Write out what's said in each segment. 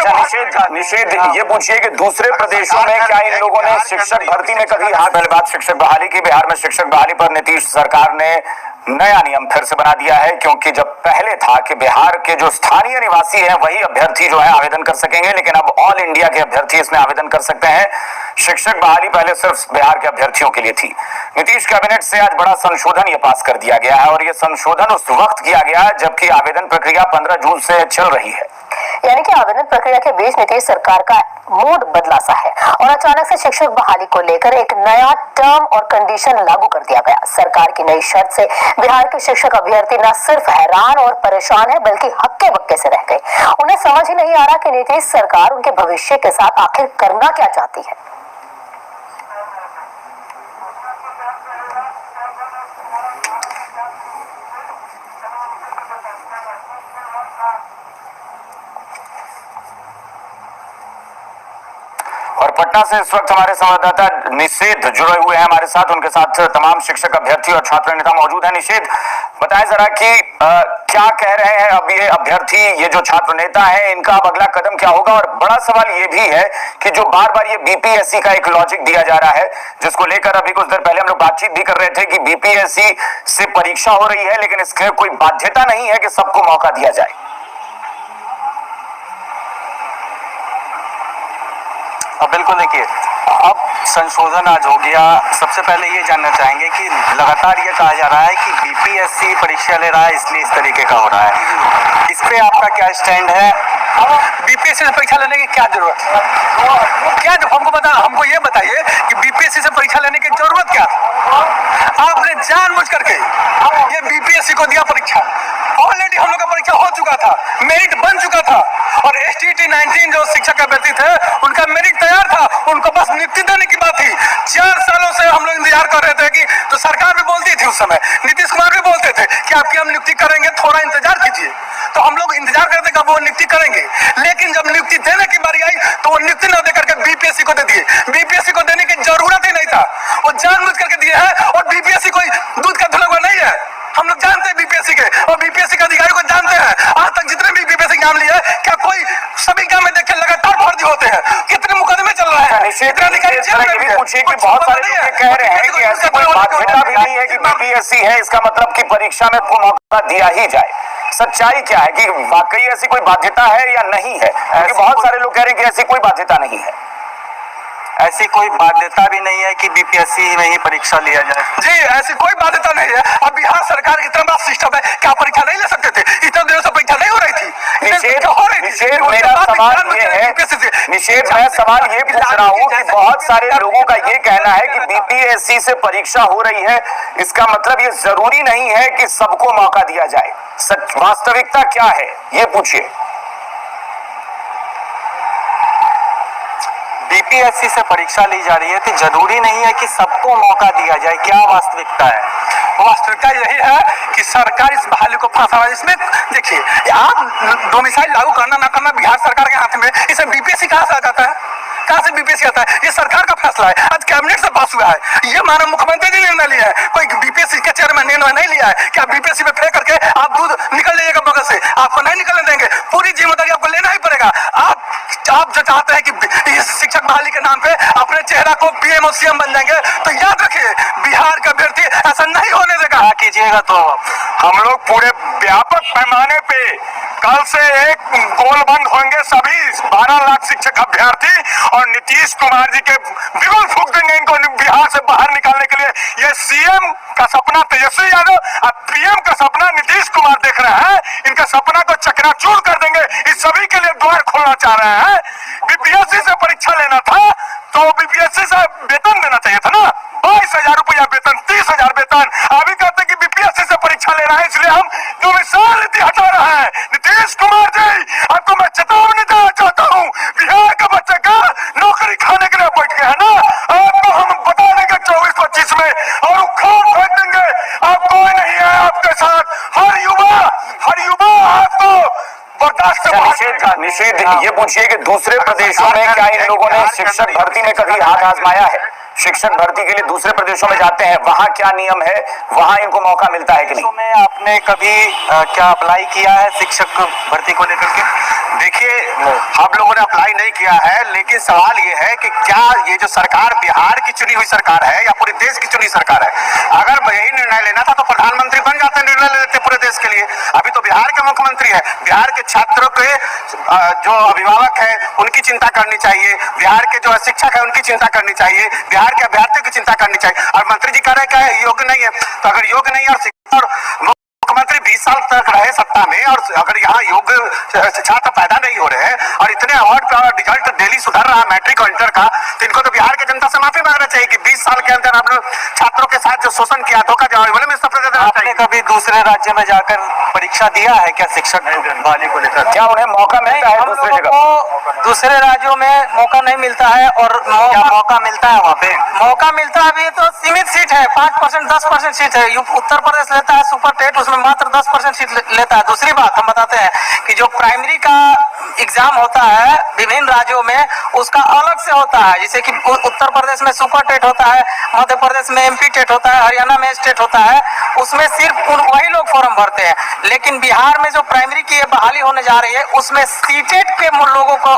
अच्छा निषेध ये पूछिए कि दूसरे प्रदेशों में क्या इन लोगों ने शिक्षक भर्ती में कभी हाथ? पहले बात शिक्षक बहाली की। बिहार में शिक्षक बहाली पर नीतीश सरकार ने नया नियम फिर से बना दिया है, क्योंकि जब पहले था कि बिहार के जो स्थानीय निवासी हैं वही अभ्यर्थी जो है आवेदन कर सकेंगे, लेकिन अब ऑल इंडिया के अभ्यर्थी इसमें आवेदन कर सकते हैं। शिक्षक बहाली पहले सिर्फ बिहार के अभ्यर्थियों के लिए थी। नीतीश कैबिनेट से आज बड़ा संशोधन ये पास कर दिया गया है, और ये संशोधन उस वक्त किया गया है जबकि आवेदन प्रक्रिया 15 जून से चल रही है। यानी कि आवेदन प्रक्रिया के बीच नीतीश सरकार का मूड बदला सा है और अचानक से शिक्षक बहाली को लेकर एक नया टर्म और कंडीशन लागू कर दिया गया। सरकार की नई शर्त से बिहार के शिक्षक अभ्यर्थी न सिर्फ हैरान और परेशान है, बल्कि हक्के बक्के से रह गए। उन्हें समझ ही नहीं आ रहा कि नीतीश सरकार उनके भविष्य के साथ आखिर करना क्या चाहती है। और पटना से इस वक्त हमारे संवाददाता निषेध जुड़े हुए हैं हमारे साथ, उनके साथ तमाम शिक्षक अभ्यर्थी और छात्र नेता मौजूद हैं। निषेध, बताएं जरा कि क्या कह रहे हैं अब ये अभ्यर्थी, ये जो छात्र नेता है, इनका अब अगला कदम क्या होगा? और बड़ा सवाल ये भी है कि जो बार बार ये बीपीएससी का एक लॉजिक दिया जा रहा है, जिसको लेकर अभी कुछ देर पहले हम लोग बातचीत भी कर रहे थे कि बीपीएससी से परीक्षा हो रही है, लेकिन इसके कोई बाध्यता नहीं है कि सबको मौका दिया जाए। अब बिल्कुल देखिए, अब संशोधन आज हो गया। सबसे पहले ये जानना चाहेंगे कि लगातार ये कहा जा रहा है कि बीपीएससी परीक्षा ले रहा है इसलिए इस तरीके का हो रहा है, इस पे आपका क्या स्टैंड है? बीपीएससी से परीक्षा लेने की क्या जरूरत है? क्या हमको ये बताइए कि बीपीएससी से परीक्षा लेने की जरूरत क्या? आपने जानबूझ करके ये बीपीएससी को दिया परीक्षा। ऑलरेडी हम लोग का परीक्षा हो चुका था, मेरिट बन चुका था, और STT 19 जो शिक्षक अभ्यर्थी थे उनका मेरिट तैयार था, उनको बस नियुक्ति देने की बात थी। 4 सालों से हम लोग इंतजार कर रहे थे कि, तो सरकार भी बोलती थी उस समय, नीतीश कुमार भी बोलते थे कि आपकी हम नियुक्ति करेंगे, थोड़ा इंतजार कीजिए। तो हम लोग इंतजार करते कब वो नियुक्ति करेंगे, लेकिन जब नियुक्ति देने की बारी आई तो वो नियुक्ति न देकर के बीपीएससी को दे दिए। बीपीएससी को देने की जरूरत ही नहीं था, वो जानबूझ करके दिए हैं। और बीपीएससी कोई दूध का धुला हुआ नहीं है, हम लोग जानते हैं बीपीएससी के, और बीपीएससी के अधिकारी को जानते हैं। आज तक जितने भी बीपीएससी एग्जाम लिए, क्या कोई सभी एग्जाम में देखे लगातार फर्जी होते हैं? कितने मुकदमे चल रहे हैं? निषेध, पूछिए कि बहुत सारे लोग ये कह रहे हैं कि ऐसी कोई बाध्यता भी नहीं है कि बीपीएससी है, इसका मतलब कि परीक्षा में को मौका दिया ही जाए। सच्चाई क्या है कि वाकई ऐसी कोई बाध्यता है या नहीं है? क्योंकि बहुत सारे लोग कह रहे हैं कि ऐसी कोई बाध्यता नहीं है। ऐसी कोई बाध्यता भी नहीं है कि बीपीएससी में ही परीक्षा लिया जाए। जी, ऐसी कोई बाध्यता नहीं है। अब बिहार सरकार की तरफ सिस्टम है, क्या परीक्षा नहीं ले सकते थे? इतने दिनों से परीक्षा नहीं हो रही थी। निषेध, मेरा सवाल ये है, निषेध मैं सवाल ये पूछ रहा हूँ कि बहुत सारे लोगों का ये कहना है कि बीपीएससी से परीक्षा हो रही है, इसका मतलब ये जरूरी नहीं है कि सबको मौका दिया जाए। वास्तविकता क्या है ये पूछिए। बीपीएससी से परीक्षा ली जा रही है तो जरूरी नहीं है कि सबको मौका दिया जाए, क्या वास्तविकता है? वास्तविकता यही है कि सरकार इस बहाली को फंसा है। इसमें देखिए, आप डोमिसाइल लागू करना ना करना बिहार सरकार के हाथ में, इसे बीपीएससी कहाँ से आ जाता है? कहाँ से बीपीएससी आता है? ये सरकार का फैसला है, आज कैबिनेट से पास हुआ है। ये माननीय मुख्यमंत्री ने निर्णय लिया है, कोई बीपीएससी के चेयरमैन ने निर्णय नहीं लिया है कि आप बीपीएससी में फेंक करके आप दूध निकल जाइएगा बगल से, आपको नहीं निकलने देंगे। पूरी जिम्मेदारी आपको लेना ही पड़ेगा। आप जो चाहते हैं कि इस शिक्षक बहाली के नाम पे अपने चेहरा को पीएम और सीएम बन जाएंगे, तो याद रखिए बिहार का अभ्यर्थी ऐसा नहीं होने देगा। क्या कीजिएगा? तो हम लोग पूरे व्यापक पैमाने पे कल से एक गोलबंद होंगे सभी 12 लाख शिक्षक अभ्यर्थी, और नीतीश कुमार जी के बिल्कुल फूंक देंगे इनको बिहार से बाहर निकालने के लिए। ये सीएम का सपना तेजस्वी यादव और पीएम का सपना नीतीश कुमार देख रहे हैं। इनका सपना को चकनाचूर कर देंगे। इस सभी के लिए द्वार खोलना चाह रहे हैं। बीपीएससी से परीक्षा लेना था तो बीपीएससी से वेतन देना चाहिए था ना, 22,000 रुपया वेतन, 30,000 वेतन। अभी कहते हैं कि बीपीएससी से परीक्षा ले रहा है इसलिए हम डोमिसाइल नीति हटा रहे हैं। नीतीश कुमार जी, आपको मैं चेतावनी देना चाहता हूँ, बिहार का बच्चा का नौकरी खाने के लिए बैठ गया है ना, आपको हम बता देंगे 24-25 में, और उखाड़ फेंक देंगे। आप कोई नहीं है आपके साथ, हर युवा आपको निषेध, ये पूछिए कि दूसरे प्रदेशों में क्या इन लोगों ने शिक्षक भर्ती में कभी हाथ आजमाया है? शिक्षक भर्ती के लिए दूसरे प्रदेशों में जाते हैं, वहाँ क्या नियम है, वहाँ इनको मौका मिलता है कि नहीं? में आपने कभी क्या अप्लाई किया है शिक्षक भर्ती को लेकर के? देखिए, हम लोगों ने अप्लाई नहीं किया है, लेकिन सवाल ये है कि क्या ये जो सरकार बिहार की चुनी हुई सरकार है या पूरे देश की चुनी सरकार है? अगर यही निर्णय लेना था तो प्रधानमंत्री बन जाते, निर्णय ले लेते पूरे देश के लिए। अभी तो बिहार के मुख्यमंत्री है, बिहार के छात्रों के जो अभिभावक है उनकी चिंता करनी चाहिए, बिहार के जो शिक्षक है उनकी चिंता करनी चाहिए, बिहार के अभ्यर्थियों की चिंता करनी चाहिए। और मंत्री जी कह रहे हैं कि योग्य नहीं है, तो अगर योग्य नहीं है और मुख्यमंत्री 20 साल तक रहे सत्ता में और अगर यहाँ योग्य छात्र पैदा नहीं हो रहे हैं और इतने अवार्ड का रिजल्ट डेली सुधर रहा है मैट्रिक और इंटर का, तो इनको तो बिहार की जनता से माफी मांगना चाहिए कि 20 साल के अंदर आपने छात्रों के साथ जो शोषण किया, धोखा दिया, में इस्तीफा दे देना चाहिए। कभी दूसरे राज्य में जाकर परीक्षा दिया है क्या शिक्षक बहाली को लेकर? क्या उन्हें मौका मिलता है हम दूसरी लोगों जगह? को दूसरे राज्यों में मौका नहीं मिलता है और क्या मौका मिलता है वहाँ पे? मौका मिलता है अभी तो सीमित सीट है, 5% 10% सीट है। उत्तर प्रदेश लेता है सुपर टेट, उसमें मात्र 10% सीट लेता है। दूसरी बात हम बताते हैं कि जो प्राइमरी का एग्जाम होता है विभिन्न राज्यों में उसका अलग से होता है, जैसे कि उत्तर प्रदेश में सुपर टेट होता है, मध्य प्रदेश में MP टेट होता है, हरियाणा में स्टेट होता है, उसमें सिर्फ वही लोग फॉर्म भरते हैं। लेकिन बिहार में जो प्राइमरी की बहाली होने जा रही है उसमें सीटेट के लोगों को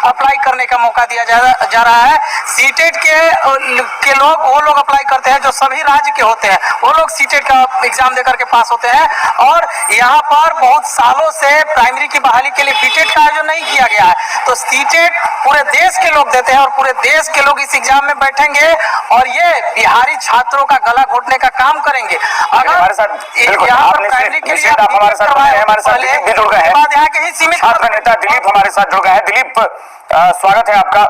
अप्लाई करने का मौका दिया जा रहा है। सीटेट के लोग वो लोग अप्लाई करते हैं जो सभी राज्य के होते हैं, वो लोग सीटेट का एग्जाम देकर के पास होते हैं। और यहाँ पर बहुत सालों से प्राइमरी की बहाली के लिए बीटेट का आयोजन नहीं किया गया है, तो सीटेट पूरे देश के लोग देते हैं और पूरे देश के लोग इस एग्जाम में बैठेंगे और ये बिहारी छात्रों का गला घोटने का काम करेंगे। अगर हमारे साथ बिल्कुल यहाँ आप पर प्राइमरी के लिए आप हमारे साथ जुड़े हैं, हमारे साथ दिलीप भी जुड़ गए हैं, बाद यहाँ के ही सीमित छात्र नेता दिलीप हमारे साथ जुड़ गए हैं। दिलीप, स्वागत है आपका।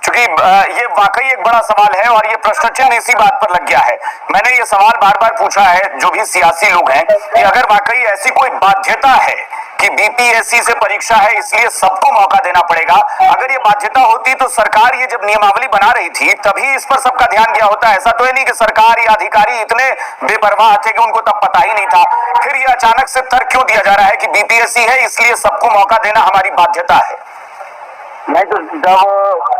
चूंकि ये वाकई एक बड़ा सवाल है और ये प्रश्न चिन्ह इसी बात पर लग गया है। मैंने ये सवाल बार बार पूछा है जो भी सियासी लोग हैं कि अगर वाकई ऐसी कोई बाध्यता है कि बीपीएससी से परीक्षा है इसलिए सबको मौका देना पड़ेगा, अगर ये बाध्यता होती तो सरकार ये जब नियमावली बना रही थी तभी इस पर सबका ध्यान गया होता। ऐसा तो है नहीं कि सरकार या अधिकारी इतने बेपरवाह थे कि उनको तब पता ही नहीं था। फिर ये अचानक से तर्क क्यों दिया जा रहा है कि बीपीएससी है इसलिए सबको मौका देना हमारी बाध्यता है? नहीं, तो जब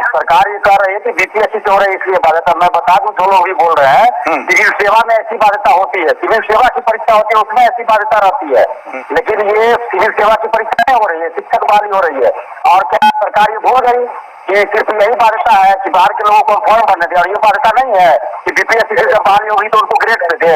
सरकार ये कह रही है कि बीपीएससी से हो रही है इसलिए बाध्यता, मैं बता दूं जो लोग भी बोल रहे हैं सिविल सेवा में ऐसी बाध्यता होती है, सिविल सेवा की परीक्षा होती है उसमें ऐसी बाध्यता रहती है, लेकिन ये सिविल सेवा की परीक्षा नहीं हो रही है, शिक्षक बहाली हो रही है। और क्या सरकार ये भूल गई कि सिर्फ यही बाध्यता है कि बाहर के लोगों को फॉर्म भरने दे, और ये बाध्यता नहीं है कि बीपीएससी से जब बहाली होगी तो उनको ग्रेड पे दे।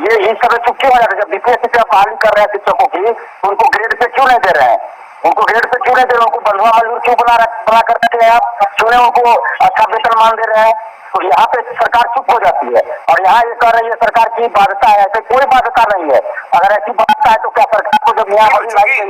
ये इस तरह चुप क्यों हो जाते? जब बीपीएससी से बहाली कर रहे हैं शिक्षकों की तो उनको ग्रेड पे क्यों नहीं दे रहे हैं? उनको ग्रेड पे क्यों नहीं दे रहे? उनको बंधुआ मजदूर क्यों बना कर रखे हैं आप? क्यों नहीं उनको अच्छा वेतन मान दे रहे हैं? तो यहाँ पे सरकार चुप हो जाती है और यहाँ ये कह रही है सरकार की बाध्यता है। ऐसे कोई बाध्यता नहीं है। अगर ऐसी बाध्यता है तो क्या सरकार को जब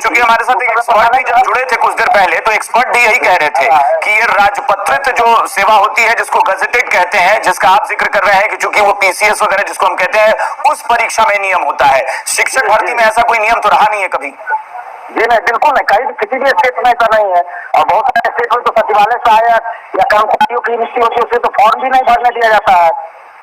चूंकि हमारे साथ एक एक्सपर्ट भी जब जुड़े थे कुछ देर पहले, तो एक्सपर्ट भी यही कह रहे थे कि ये राजपत्रित जो सेवा होती है जिसको गजेटेड कहते हैं, जिसका आप जिक्र कर रहे हैं कि चूंकि वो पीसीएस वगैरह जिसको हम कहते हैं, उस परीक्षा में नियम होता है। शिक्षक भर्ती में ऐसा कोई नियम तो रहा नहीं है कभी। जी नहीं, बिल्कुल नहीं, कहीं भी किसी भी स्टेट में ऐसा नहीं है। और बहुत सारे स्टेट में तो सचिवालय सहायक या कर्मचारियों की नियुक्ति होती है, उसे तो फॉर्म भी नहीं भरने दिया जाता है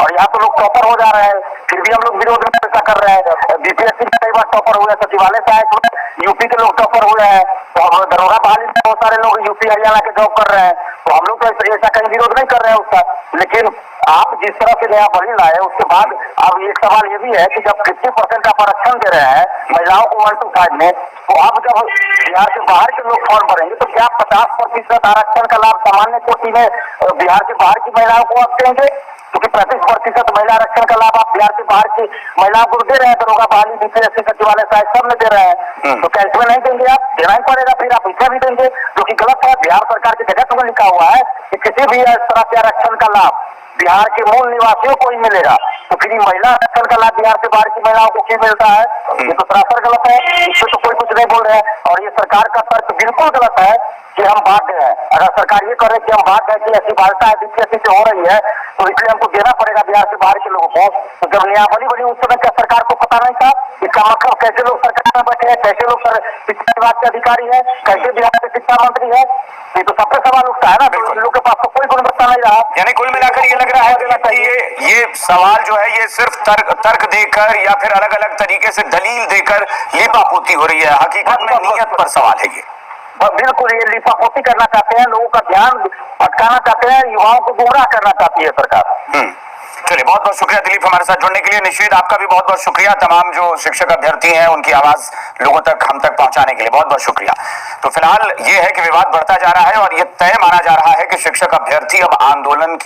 और यहाँ तो लोग टॉपर हो जा रहे हैं, फिर भी हम लोग विरोध में ऐसा कर रहे हैं। बीपीएससी में कई बार टॉपर हुए, सचिवालय सहायक में यूपी के लोग टॉपर हुए हैं, तो हम दरोगा बहाली में बहुत सारे लोग यूपी हरियाणा के जॉब कर रहे हैं, तो हम लोग तो ऐसा कहीं विरोध नहीं कर रहे हैं उसका। लेकिन आप जिस तरह से नया बनी लाए उसके बाद अब एक सवाल ये भी है कि जब 50% का आरक्षण दे रहे हैं महिलाओं को 1-5 में, तो अब जब बिहार के बाहर के लोग फॉर्म भरेंगे तो क्या 50% आरक्षण का लाभ सामान्य कोटि में बिहार के बाहर की महिलाओं को आप देंगे? क्योंकि 35% महिला आरक्षण का लाभ आप बिहार के बाहर की महिलाओं को दे रहे हैं, दरोगा बहाली बीपीएससी सचिवालय सहायक सब में दे रहे हैं, तो क्या इसमें नहीं देंगे? आप देना ही पड़ेगा, फिर आप इसमें भी देंगे, जो कि गलत है। बिहार सरकार के गजट में लिखा हुआ है कि किसी भी इस तरह के आरक्षण का लाभ बिहार के मूल निवासियों को ही मिलेगा, तो फिर महिला आरक्षण का लाभ बिहार के बाहर की महिलाओं को क्यों मिलता है? ये तो सरासर गलत है, इसमें तो कोई कुछ नहीं बोल रहे हैं। और ये सरकार का तर्क बिल्कुल गलत है कि हम बाध्य हैं। अगर सरकार ये करे कि हम बाध्य है कि ऐसी बाध्यता है बीपीएससी से हो रही है तो इसलिए हमको देना पड़ेगा बिहार से बाहर के लोगों को, तो जब नियमावली बनी उस समय क्या सरकार को पता नहीं था? इसका मतलब कैसे लोग सरकार में बैठे हैं, कैसे लोग शिक्षा विभाग के अधिकारी है, कैसे बिहार के शिक्षा मंत्री है? ये तो सबसे सवाल उठता है ना, तो इन लोग के पास तो कोई गुणवत्ता नहीं रहा। यानी कुल मिलाकर ये लग रहा है कि ये सवाल जो है ये सिर्फ तर्क देकर या फिर अलग अलग तरीके से दलील देकर लिपापोती हो रही है, हकीकत में नियत पर सवाल है ये। बिल्कुल ये लिपापोती करना चाहते हैं, लोगों का ध्यान भटकाना चाहते हैं, युवाओं को गुमराह करना चाहती है सरकार। चलिए, बहुत बहुत शुक्रिया दिलीप हमारे साथ जुड़ने के लिए। निशीद, आपका भी बहुत बहुत शुक्रिया। तमाम जो शिक्षक अभ्यर्थी हैं उनकी आवाज लोगों तक, हम तक पहुंचाने के लिए बहुत बहुत शुक्रिया। तो फिलहाल ये है कि विवाद बढ़ता जा रहा है और ये तय माना जा रहा है कि शिक्षक अभ्यर्थी अब आंदोलन की